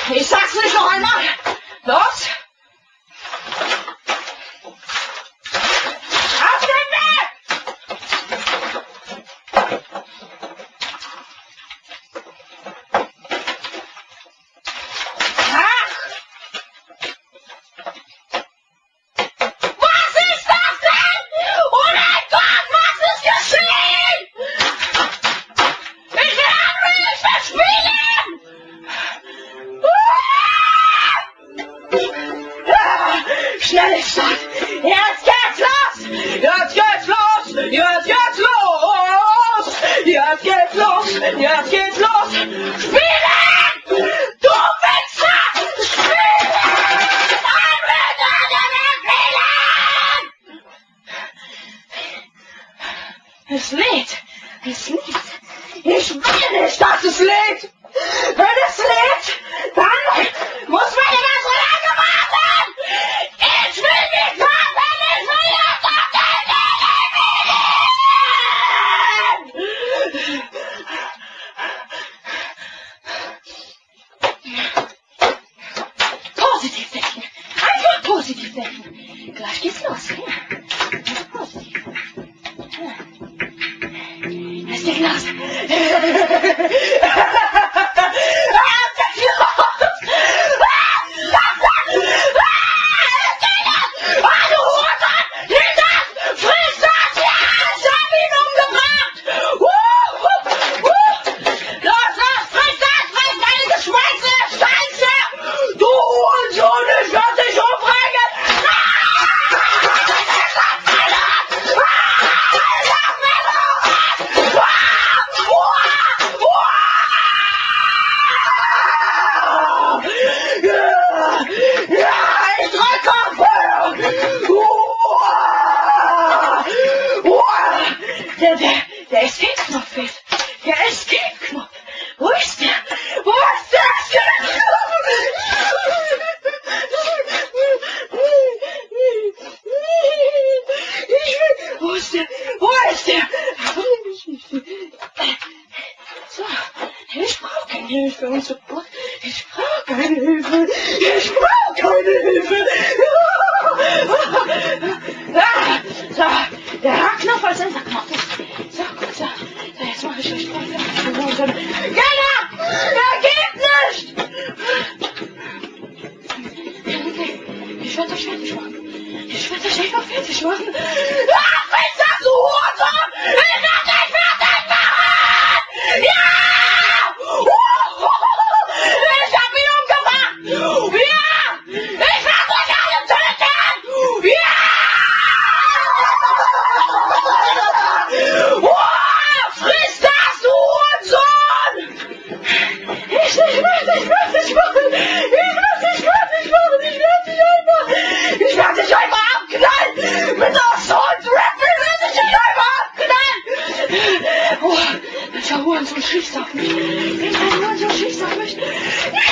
Ich sag's nicht noch einmal. Los! Auf den Weg! Ach! Was ist das denn? Oh mein Gott, was ist geschehen? Ich will anrufen, ich will spielen! Schnelle Stadt! Jetzt geht's los! Jetzt geht's los! Jetzt geht's los! Jetzt geht's los! Jetzt geht's los! Spielen! Du Wichser! Spielen! Es lädt! Es lädt! Ich will nicht, dass es lädt! Wenn es lädt, dann muss man immer so lange warten! Ich will nicht warten! Ich will jetzt auf den Positiv denken! Einfach positiv denken! Gleich geht's los! Ja. Positiv. Ja. Es geht los! Der Escape-Knopf fehlt. Der Escape-Knopf. Wo ist der? Wo ist der Escape-Knopf? Wo ist der? Wo ist der? So, ich brauche keine Hilfe und Support. Ich brauche keine Hilfe. Ich brauche keine Hilfe. So, der H-Knopf als Enter-Knopf. So, gut, so. Jetzt mache ich euch drauf. Genau! Er geht nicht! Okay, ich werde euch fertig machen. Ich werde euch einfach fertig machen. Ach, ist das so, Hurensohn! Ich werde dich fertig machen! Ja! Ich hab ihn umgebracht! Ja! Ich werde euch alle töten! Ja! Friss das, du Hurensohn! Ich werde dich fertig machen! Ich werde dich einfach abknallen! Mit Assault-Rifle werde ich dich einfach abknallen! Oh, welcher Hurensohn schießt auf mich! Welcher Hurensohn schießt auf mich! Ja!